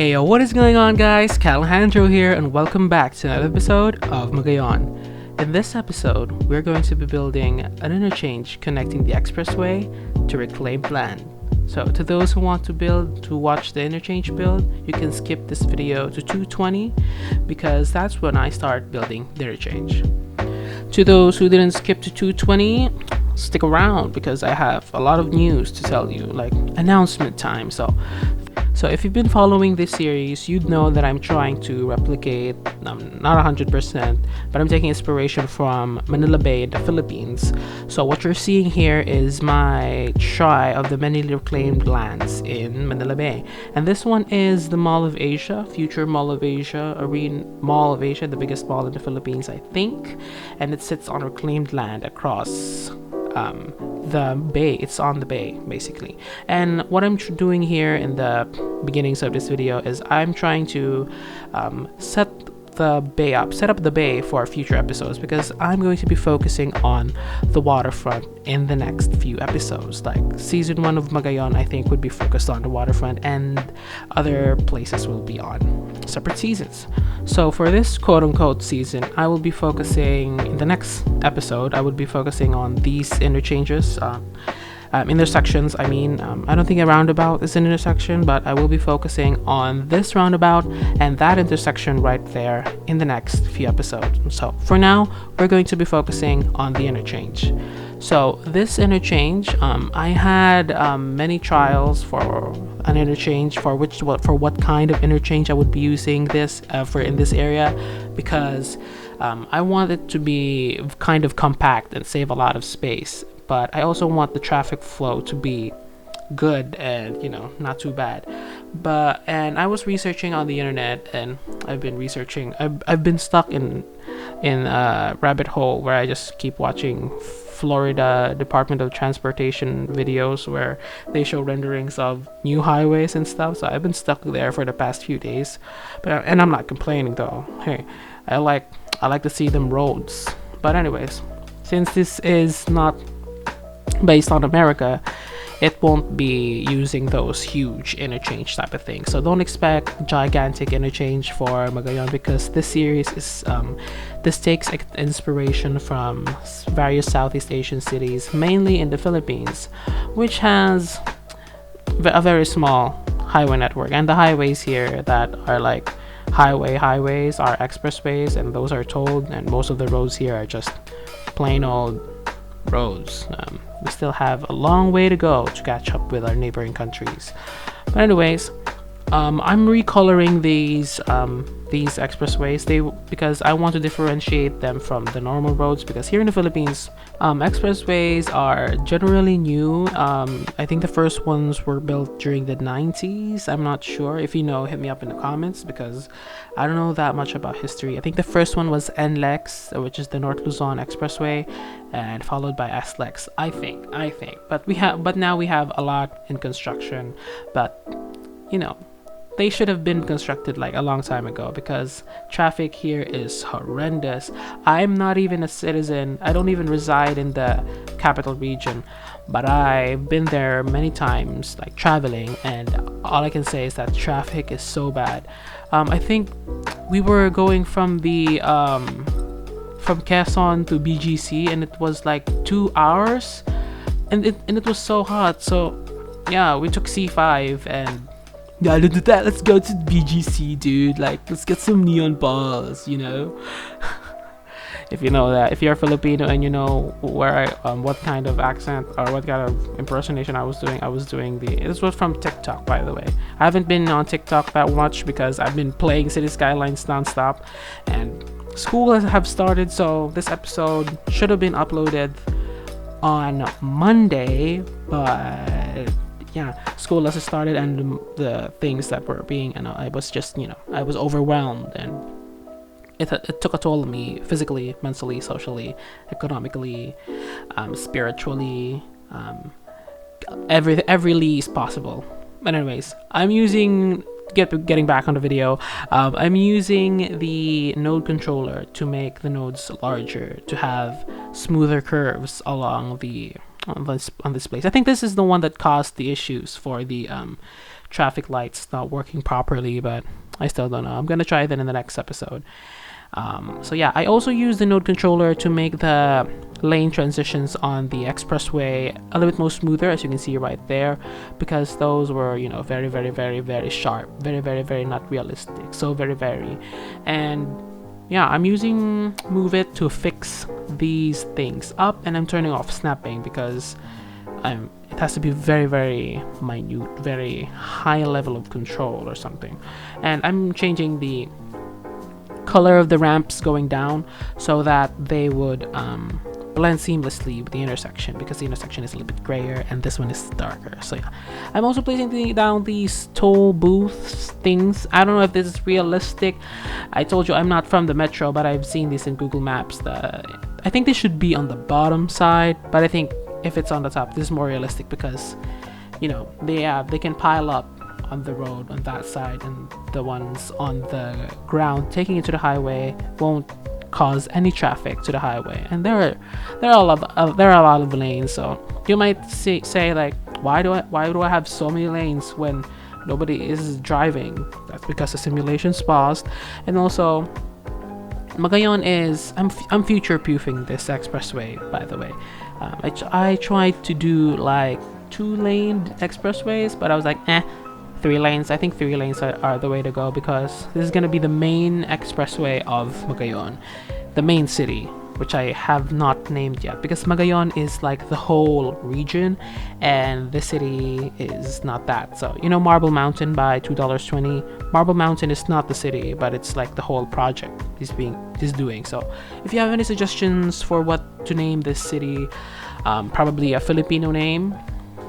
Ayo, what is going on, guys? Alejandro here, and welcome back to another episode of Magayon. In this episode, we're going to be building an interchange connecting the expressway to reclaimed land. So, to those who want to watch the interchange build, you can skip this video to 220 because that's when I start building the interchange. To those who didn't skip to 220, stick around because I have a lot of news to tell you, like announcement time. So if you've been following this series, you'd know that I'm trying to replicate, not 100%, but I'm taking inspiration from Manila Bay in the Philippines. So what you're seeing here is my try of the many reclaimed lands in Manila Bay. And this one is the Mall of Asia, future Mall of Asia, Arena Mall of Asia, the biggest mall in the Philippines, I think. And it sits on reclaimed land across the bay. It's on the bay, basically. And what I'm doing here in the beginnings of this video is I'm trying to set up the bay for future episodes, because I'm going to be focusing on the waterfront in the next few episodes. Like season 1 of Magayon, I think, would be focused on the waterfront, and other places will be on separate seasons. So for this quote-unquote season, I will be focusing, in the next episode, I would be focusing on these interchanges, intersections. I don't think a roundabout is an intersection, but I will be focusing on this roundabout and that intersection right there in the next few episodes. So for now, we're going to be focusing on the interchange. So this interchange, I had many trials for an interchange for what kind of interchange I would be using this for in this area, because I want it to be kind of compact and save a lot of space. But I also want the traffic flow to be good and, not too bad. And I was researching on the internet, and I've been stuck in a rabbit hole where I just keep watching Florida Department of Transportation videos where they show renderings of new highways and stuff. So I've been stuck there for the past few days, and I'm not complaining though. Hey, I like to see them roads. But anyways, since this is not based on America, it won't be using those huge interchange type of things. So don't expect gigantic interchange for Magayon, because this series is this takes inspiration from various Southeast Asian cities, mainly in the Philippines, which has a very small highway network. And the highways here that are like highways are expressways, and those are tolled, and most of the roads here are just plain old roads. We still have a long way to go to catch up with our neighboring countries. But anyways, I'm recoloring these expressways because I want to differentiate them from the normal roads, because here in the Philippines, expressways are generally new. I think the first ones were built during the 90s. I'm not sure. If you know, hit me up in the comments, because I don't know that much about history. I think the first one was NLEX, which is the North Luzon Expressway, and followed by SLEX. I think. But now we have a lot in construction. But they should have been constructed like a long time ago, because traffic here is horrendous. I'm not even a citizen. I don't even reside in the capital region, but I've been there many times, like traveling, and all I can say is that traffic is so bad. I think we were going from Quezon to BGC, and it was like 2 hours, and it was so hot. So yeah, we took C5, and yeah, let's go to BGC, dude. Like, let's get some neon balls, If you know that, if you're Filipino and you know where what kind of accent or what kind of impersonation I was doing this was from TikTok, by the way. I haven't been on TikTok that much because I've been playing Cities Skylines nonstop, and school have started, so this episode should have been uploaded on Monday, but yeah, school has started, and the things that were being, I was just, I was overwhelmed, and it took a toll on me physically, mentally, socially, economically, spiritually, every least possible. But anyways, getting back on the video, I'm using the node controller to make the nodes larger, to have smoother curves along on this place. I think this is the one that caused the issues for the traffic lights not working properly, but I still don't know. I'm gonna try that in the next episode. So yeah, I also use the node controller to make the lane transitions on the expressway a little bit more smoother, as you can see right there, because those were, you know, very, very, very, very sharp, very, very, very not realistic, so very, very. And yeah, I'm using Move It to fix these things up, and I'm turning off snapping because it has to be very, very minute, very high level of control or something. And I'm changing the color of the ramps going down so that they would blend seamlessly with the intersection, because the intersection is a little bit grayer and this one is darker. So yeah, I'm also placing down these toll booths things. I don't know if this is realistic. I told you I'm not from the metro, but I've seen this in Google Maps. I think they should be on the bottom side, but I think if it's on the top, this is more realistic because, you know, they can pile up on the road on that side, and the ones on the ground taking it to the highway won't cause any traffic to the highway. And there are a lot of lanes, so you might say like, why do I have so many lanes when nobody is driving? That's because the simulation's paused. And also, Magayon is I'm future proofing this expressway, by the way. I tried to do like 2-lane expressways, but I was like, 3 lanes. I think 3 lanes are the way to go, because this is going to be the main expressway of Magayon, the main city, which I have not named yet, because Magayon is like the whole region and the city is not that. So, you know, Marble Mountain by $2.20. Marble Mountain is not the city, but it's like the whole project is doing. So if you have any suggestions for what to name this city, probably a Filipino name,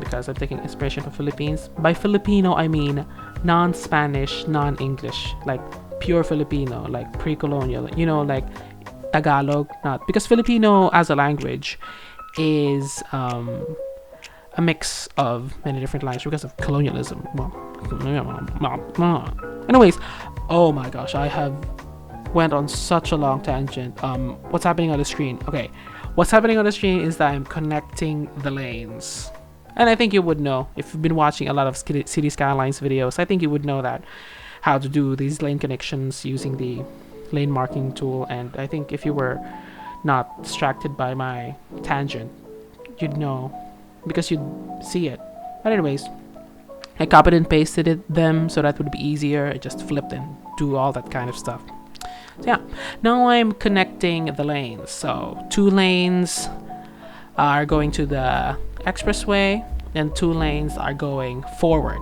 because I'm taking inspiration from Philippines. By Filipino, I mean non-Spanish, non-English, like pure Filipino, like pre-colonial, you know, like Tagalog, not because Filipino as a language is a mix of many different languages because of colonialism. Anyways, oh my gosh, I have went on such a long tangent. What's happening on the screen? Okay, what's happening on the screen is that I'm connecting the lanes. And I think you would know if you've been watching a lot of Cities Skylines videos. I think you would know that how to do these lane connections using the lane marking tool. And I think if you were not distracted by my tangent, you'd know because you'd see it. But anyways, I copied and pasted them so that would be easier. I just flipped and do all that kind of stuff. So yeah, now I'm connecting the lanes. So 2 lanes are going to the expressway and 2 lanes are going forward.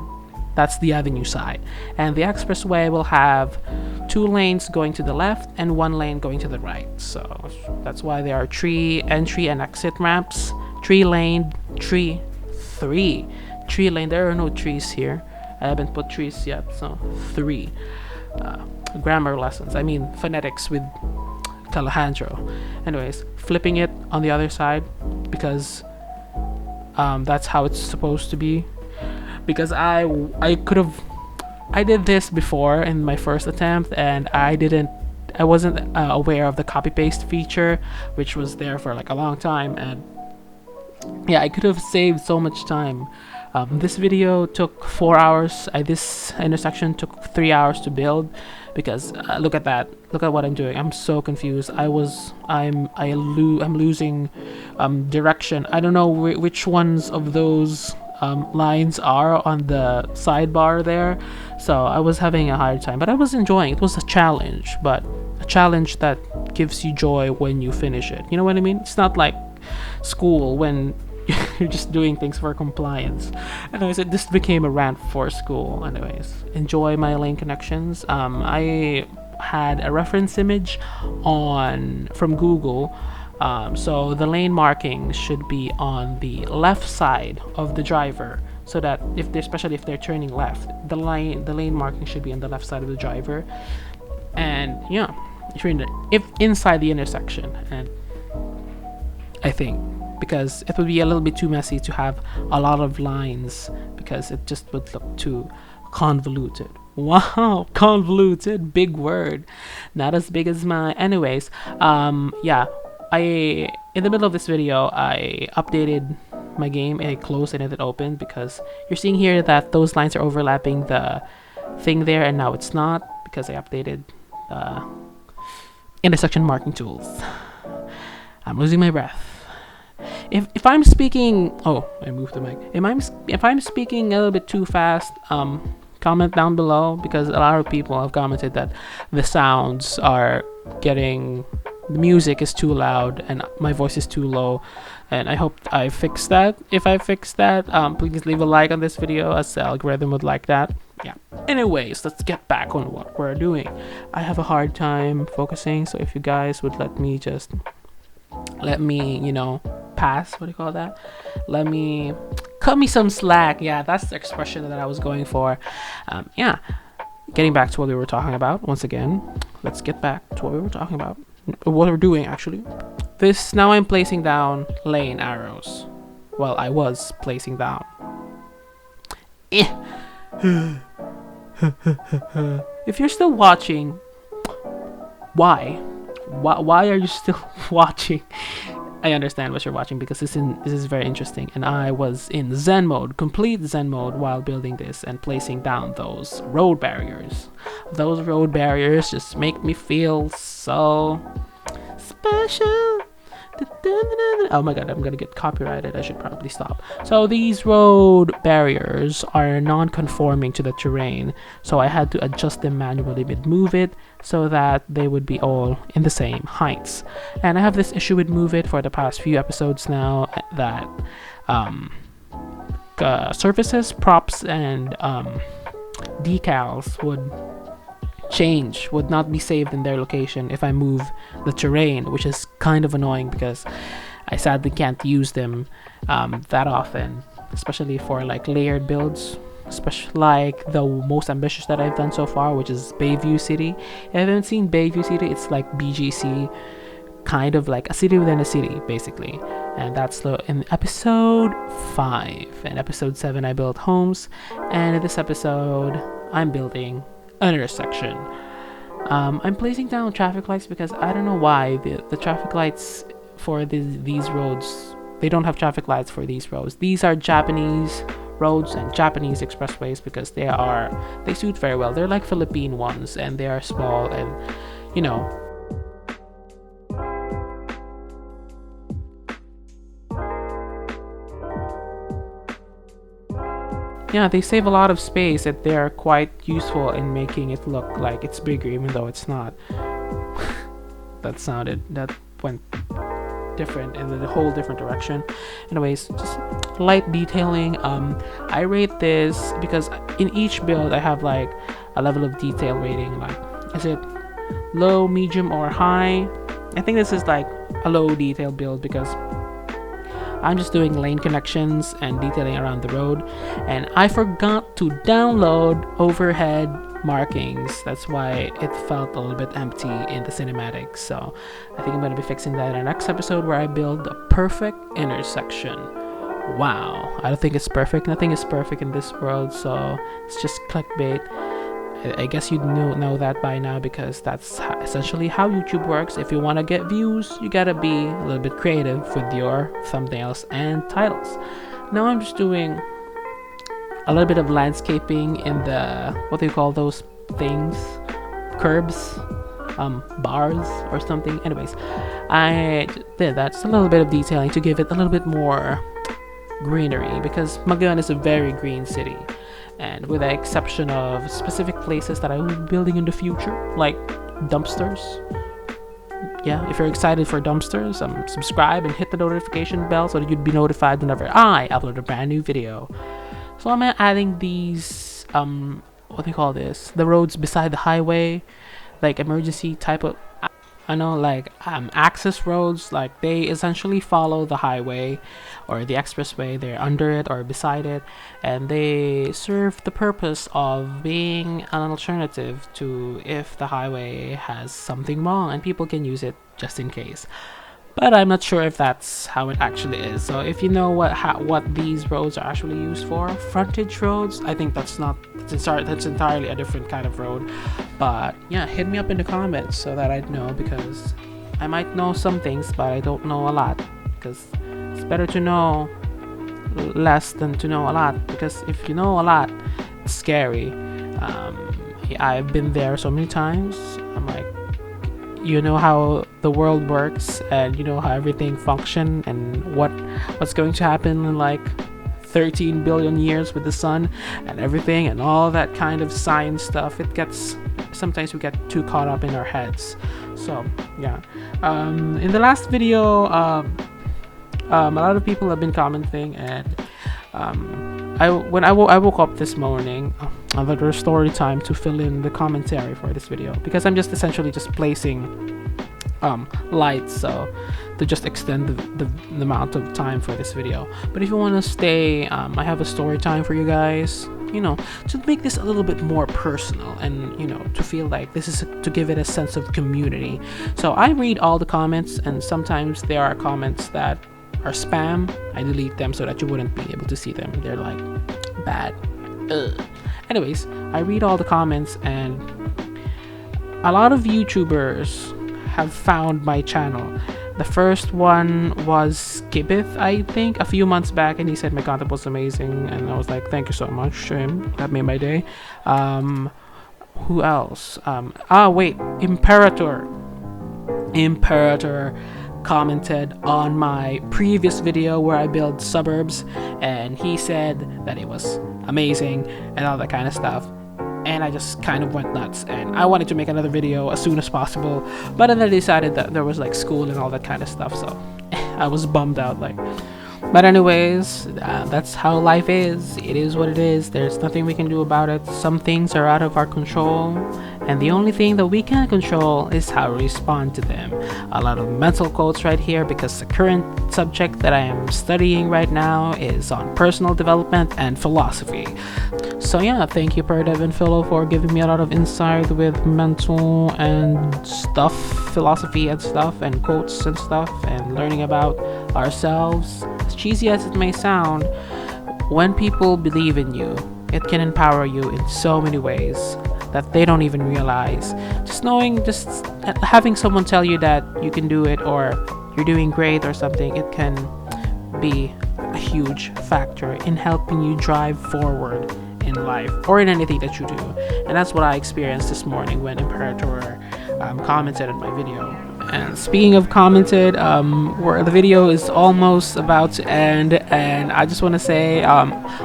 That's the avenue side, and the expressway will have 2 lanes going to the left and 1 lane going to the right. So that's why there are 3 entry and exit ramps. 3 lane. There are no trees here. I haven't put trees yet, so 3. Grammar lessons, I mean phonetics with Alejandro. Anyways, flipping it on the other side because that's how it's supposed to be. Because I did this before in my first attempt, and I wasn't aware of the copy paste feature, which was there for like a long time, and yeah, I could have saved so much time. This video took 4 hours. This intersection took 3 hours to build, because look at that. Look at what I'm doing. I'm so confused. I'm losing direction. I don't know which ones of those lines are on the sidebar there. So I was having a hard time, but I was enjoying it. It was a challenge, but a challenge that gives you joy when you finish it. You know what I mean? It's not like school when you're just doing things for compliance. Anyways, this became a rant for school. Anyways, enjoy my lane connections. I had a reference image from Google. So the lane marking should be on the left side of the driver, so that especially if they're turning left, the lane marking should be on the left side of the driver. And yeah, if inside the intersection, and I think, because it would be a little bit too messy to have a lot of lines, because it just would look too convoluted. Wow, convoluted, big word, not as big as mine. Anyways, yeah, in the middle of this video, I updated my game and it closed and it opened, because you're seeing here that those lines are overlapping the thing there, and now it's not because I updated intersection marking tools. I'm losing my breath. If I'm speaking, I moved the mic. If I'm speaking a little bit too fast, comment down below, because a lot of people have commented that the sounds are getting, the music is too loud and my voice is too low, and I hope I fix that. If I fix that, please leave a like on this video, as the algorithm would like that. Yeah. Anyways, let's get back on what we're doing. I have a hard time focusing, so if you guys would let me pass, what do you call that? Cut me some slack. Yeah, that's the expression that I was going for. Getting back to what we were talking about. Once again, let's get back to what we were talking about. What we're doing, actually. Now I'm placing down lane arrows. Well, I was placing down. If you're still watching, why are you still watching? I understand what you're watching, because this is very interesting, and I was in Zen mode, complete Zen mode, while building this and placing down those road barriers. Those road barriers just make me feel so special. Oh my god, I'm gonna get copyrighted. I should probably stop. So these road barriers are non-conforming to the terrain, so I had to adjust them manually mid-move it so that they would be all in the same heights. And I have this issue with Move It for the past few episodes now, that surfaces, props, and decals would not be saved in their location if I move the terrain, which is kind of annoying because I sadly can't use them that often, especially for like layered builds, especially like the most ambitious that I've done so far, which is Bayview City. If you haven't seen Bayview City, it's like BGC, kind of like a city within a city, basically. And that's in episode 5. In episode 7 I built homes, and in this episode I'm building an intersection. I'm placing down traffic lights because I don't know why the traffic lights for these roads, they don't have traffic lights for these roads. These are Japanese roads and Japanese expressways because they suit very well. They're like Philippine ones, and they are small, and they save a lot of space, and they're quite useful in making it look like it's bigger, even though it's not. That went different in a whole different direction. Anyways, just light detailing. I rate this because in each build I have like a level of detail rating. Like, is it low, medium, or high? I think this is like a low detail build because I'm just doing lane connections and detailing around the road, and I forgot to download overhead markings. That's why it felt a little bit empty in the cinematics. So I think I'm going to be fixing that in the next episode, where I build a perfect intersection. Wow, I don't think it's perfect. Nothing is perfect in this world, so it's just clickbait. I guess you know that by now, because that's essentially how YouTube works. If you want to get views, you gotta be a little bit creative with your thumbnails and titles. Now I'm just doing a little bit of landscaping in the, what do you call those things? Curbs? Bars or something. Anyways, I did that. Just a little bit of detailing to give it a little bit more greenery, because Magayon is a very green city. And with the exception of specific places that I will be building in the future, like dumpsters. Yeah, if you're excited for dumpsters, subscribe and hit the notification bell so that you'd be notified whenever I upload a brand new video. So I'm adding these, what do you call this? The roads beside the highway, like emergency type of, access roads. Like, they essentially follow the highway or the expressway. They're under it or beside it, and they serve the purpose of being an alternative to if the highway has something wrong, and people can use it just in case. But I'm not sure if that's how it actually is. So if you know what these roads are actually used for, frontage roads, I think that's entirely a different kind of road. But yeah, hit me up in the comments so that I'd know, because I might know some things, but I don't know a lot. Because it's better to know less than to know a lot, because if you know a lot, it's scary. I've been there so many times. I'm like, you know how the world works, and you know how everything function, and what's going to happen in like 13 billion years with the sun and everything, and all that kind of science stuff. Sometimes we get too caught up in our heads. So yeah, in the last video, a lot of people have been commenting, and I woke up this morning, I had a story time to fill in the commentary for this video, because I'm just essentially just placing lights, so to just extend the amount of time for this video. But if you want to stay, I have a story time for you guys, you know, to make this a little bit more personal, and you know, to feel like this is to give it a sense of community. So I read all the comments, and sometimes there are comments that are spam. I delete them so that you wouldn't be able to see them. They're like bad. Ugh. Anyways, I read all the comments, and a lot of YouTubers have found my channel. The first one was Kibith, I think, a few months back, and he said my content was amazing, and I was like, thank you so much. That made my day. Who else? Wait, Imperator commented on my previous video where I build suburbs, and he said that it was amazing and all that kind of stuff, and I just kind of went nuts, and I wanted to make another video as soon as possible, but then I decided that there was like school and all that kind of stuff, so I was bummed out, like. But anyways, that's how life is. It is what it is. There's nothing we can do about it. Some things are out of our control, and the only thing that we can control is how we respond to them. A lot of mental quotes right here, because the current subject that I am studying right now is on personal development and philosophy. So yeah, thank you Per Devin Philo for giving me a lot of insight with mental and stuff, philosophy and stuff, and quotes and stuff, and learning about ourselves. As cheesy as it may sound, when people believe in you, it can empower you in so many ways that they don't even realize. Just having someone tell you that you can do it, or you're doing great or something, it can be a huge factor in helping you drive forward in life or in anything that you do. And that's what I experienced this morning when Imperator commented on my video. And speaking of commented, where the video is almost about to end, and I just want to say,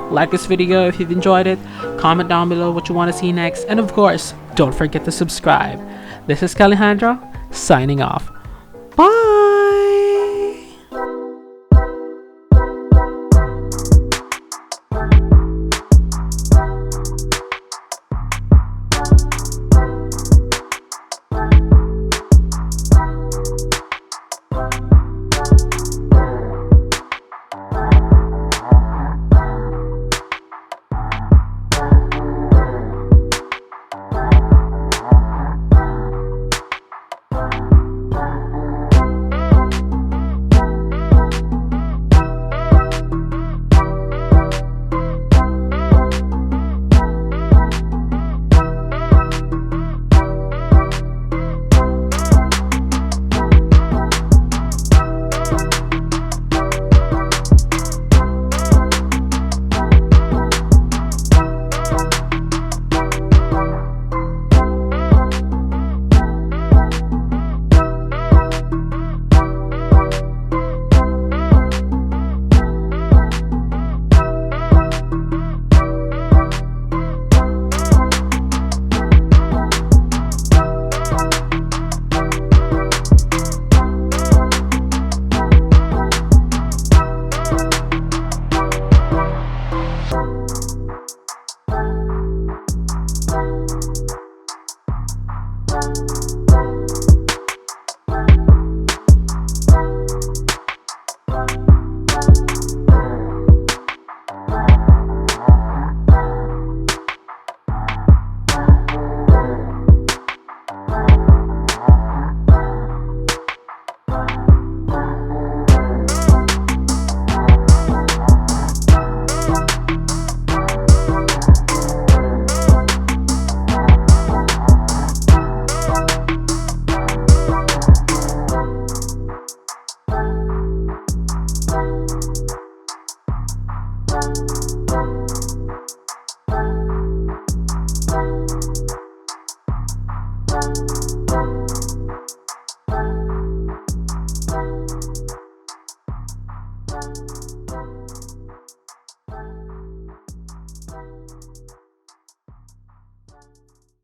like this video if you've enjoyed it, comment down below what you want to see next, and of course, don't forget to subscribe. This is Alejandro signing off. Bye.